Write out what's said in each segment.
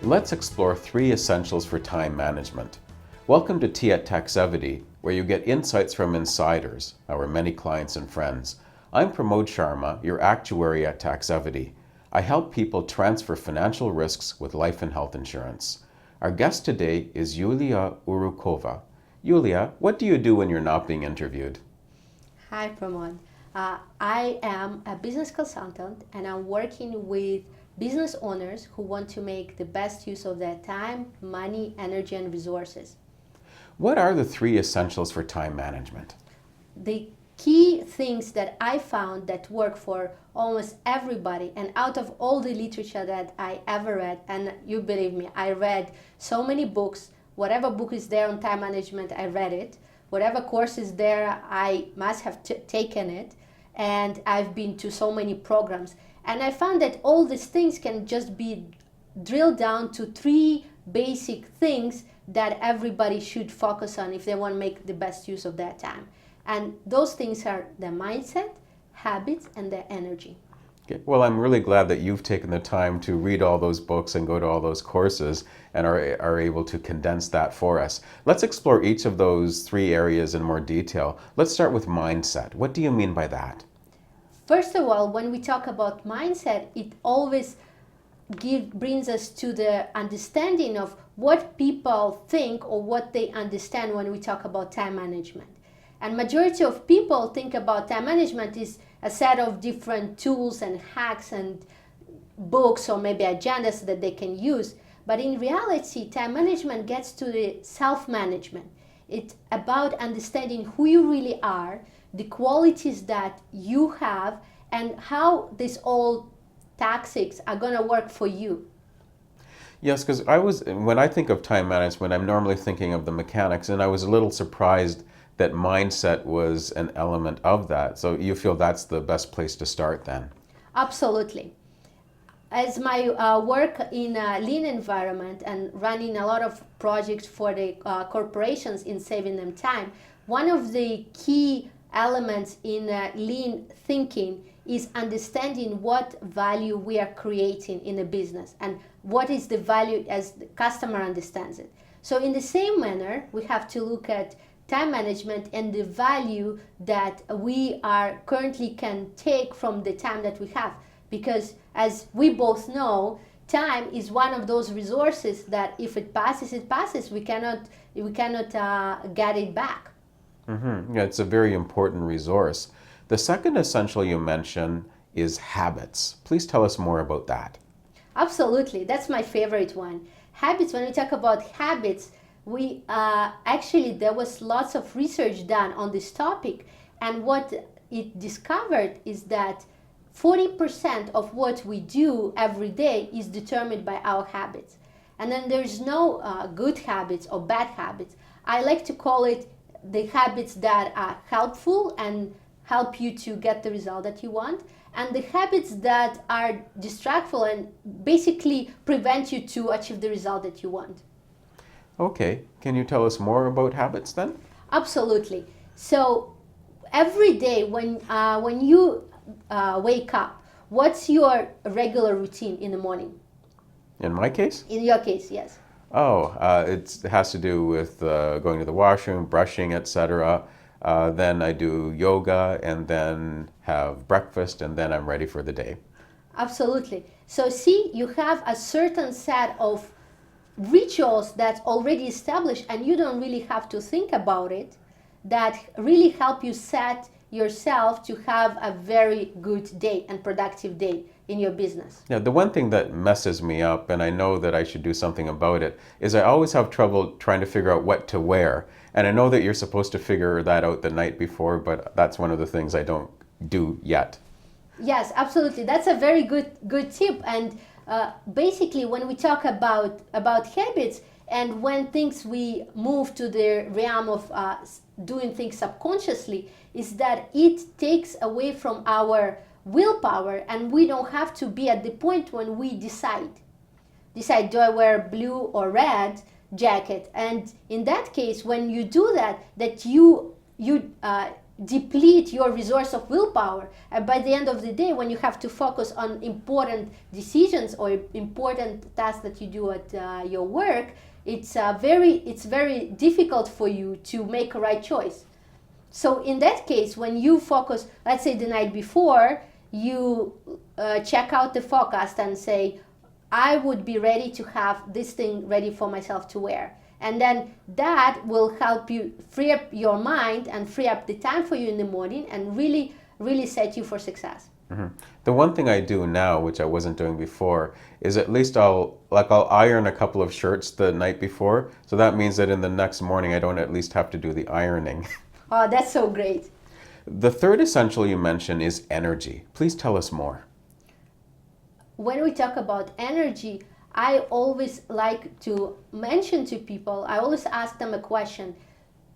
Let's explore 3 essentials for time management. Welcome to Tea at Taxevity, where you get insights from insiders, our many clients and friends. I'm Pramod Sharma, your actuary at Taxevity. I help people transfer financial risks with life and health insurance. Our guest today is Yulia Urukova. Yulia, what do you do when you're not being interviewed? Hi, Pramod. I am a business consultant and I'm working with business owners who want to make the best use of their time, money, energy, and resources. What are the 3 essentials for time management? The key things that I found that work for almost everybody, and out of all the literature that I ever read, and you believe me, I read so many books. Whatever book is there on time management, I read it. Whatever course is there, I must have taken it. And I've been to so many programs. And I found that all these things can just be drilled down to 3 basic things that everybody should focus on if they want to make the best use of their time. And those things are their mindset, habits, and their energy. Okay. Well, I'm really glad that you've taken the time to read all those books and go to all those courses and are able to condense that for us. Let's explore each of those 3 areas in more detail. Let's start with mindset. What do you mean by that? First of all, when we talk about mindset, it always brings us to the understanding of what people think or what they understand when we talk about time management. And majority of people think about time management is a set of different tools and hacks and books or maybe agendas that they can use. But in reality, time management gets to the self-management. It's about understanding who you really are, the qualities that you have, and how these all tactics are going to work for you. Yes, because when I think of time management, I'm normally thinking of the mechanics, and I was a little surprised that mindset was an element of that. So you feel that's the best place to start then? Absolutely. As my work in a lean environment and running a lot of projects for the corporations in saving them time, one of the key elements in lean thinking is understanding what value we are creating in a business and what is the value as the customer understands it. So in the same manner, we have to look at time management and the value that we are currently can take from the time that we have. Because as we both know, time is one of those resources that if it passes, it passes. We cannot get it back. Mm-hmm. Yeah, it's a very important resource. The second essential you mentioned is habits. Please tell us more about that. Absolutely, that's my favorite one. Habits, when we talk about habits, we actually, there was lots of research done on this topic, and what it discovered is that 40% of what we do every day is determined by our habits. And then there's no good habits or bad habits. I like to call it the habits that are helpful and help you to get the result that you want, and the habits that are distractful and basically prevent you to achieve the result that you want. Okay, can you tell us more about habits then? Absolutely. So every day when you wake up, what's your regular routine in the morning? In my case? In your case, yes. Oh, it has to do with going to the washroom, brushing, etc. Then I do yoga and then have breakfast and then I'm ready for the day. Absolutely. So see, you have a certain set of rituals that's already established and you don't really have to think about it, that really help you set yourself to have a very good day and productive day in your business. Yeah, the one thing that messes me up, and I know that I should do something about it, is I always have trouble trying to figure out what to wear. And I know that you're supposed to figure that out the night before, but that's one of the things I don't do yet. Yes, absolutely. That's a very good tip. And basically, when we talk about habits and when things we move to the realm of doing things subconsciously, is that it takes away from our willpower, and we don't have to be at the point when we decide, do I wear blue or red jacket? And in that case, when you do that you deplete your resource of willpower. And by the end of the day, when you have to focus on important decisions or important tasks that you do at your work, it's very difficult for you to make a right choice. So in that case, when you focus, let's say the night before, you check out the forecast and say, I would be ready to have this thing ready for myself to wear. And then that will help you free up your mind and free up the time for you in the morning and really, really set you for success. Mm-hmm. The one thing I do now, which I wasn't doing before, is at least I'll iron a couple of shirts the night before. So that means that in the next morning, I don't at least have to do the ironing. Oh, that's so great. The third essential you mentioned is energy. Please tell us more. When we talk about energy, I always like to mention to people, I always ask them a question: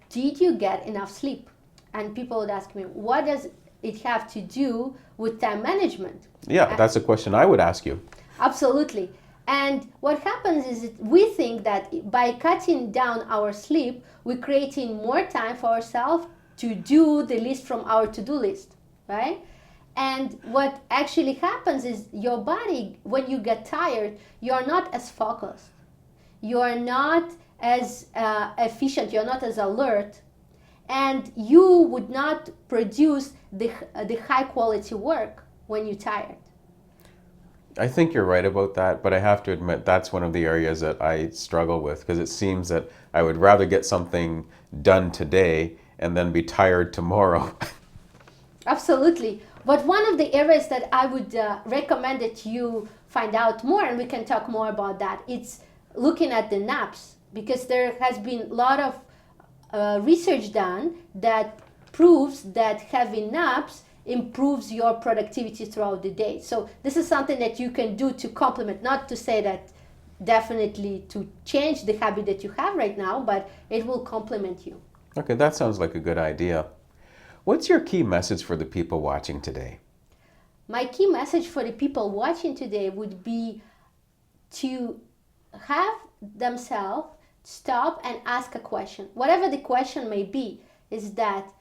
did you get enough sleep? And people would ask me, what does it have to do with time management? Yeah, that's a question I would ask you. Absolutely. And what happens is that we think that by cutting down our sleep, we're creating more time for ourselves to do the list from our to-do list, right? And what actually happens is your body, when you get tired, you're not as focused. You're not as efficient. You're not as alert. And you would not produce the high quality work when you're tired. I think you're right about that, but I have to admit that's one of the areas that I struggle with, because it seems that I would rather get something done today and then be tired tomorrow. Absolutely. But one of the areas that I would recommend that you find out more, and we can talk more about that, it's looking at the naps, because there has been a lot of research done that proves that having naps improves your productivity throughout the day. So this is something that you can do to complement, not to say that definitely to change the habit that you have right now, but it will complement you. Okay, that sounds like a good idea. What's your key message for the people watching today? My key message for the people watching today would be to have themselves stop and ask a question. Whatever the question may be, is that,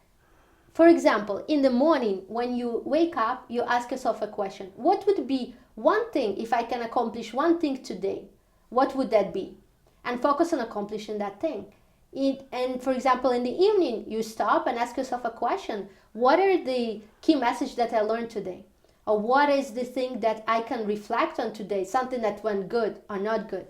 for example, in the morning when you wake up, you ask yourself a question. What would be one thing, if I can accomplish one thing today, what would that be? And focus on accomplishing that thing. And for example, in the evening, you stop and ask yourself a question. What are the key messages that I learned today? Or what is the thing that I can reflect on today, something that went good or not good?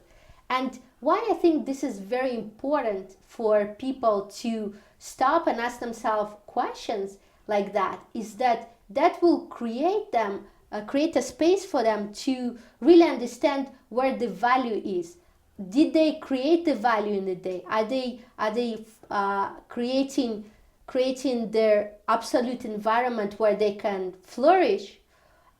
And why I think this is very important for people to stop and ask themselves questions like that is that will create a space for them to really understand where the value is. Did they create the value in the day? Are they creating their absolute environment where they can flourish?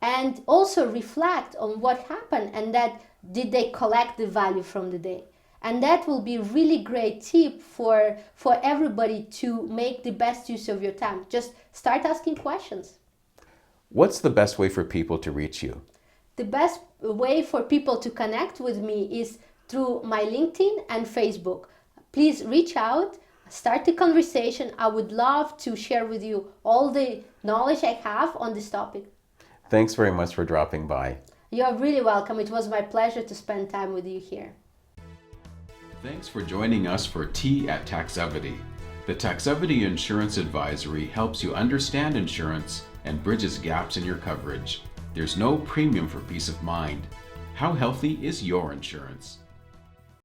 And also reflect on what happened, and that did they collect the value from the day? And that will be a really great tip for everybody to make the best use of your time. Just start asking questions. What's the best way for people to reach you? The best way for people to connect with me is through my LinkedIn and Facebook. Please reach out, start the conversation. I would love to share with you all the knowledge I have on this topic. Thanks very much for dropping by. You're really welcome. It was my pleasure to spend time with you here. Thanks for joining us for Tea at Taxevity. The Taxevity Insurance Advisory helps you understand insurance and bridges gaps in your coverage. There's no premium for peace of mind. How healthy is your insurance?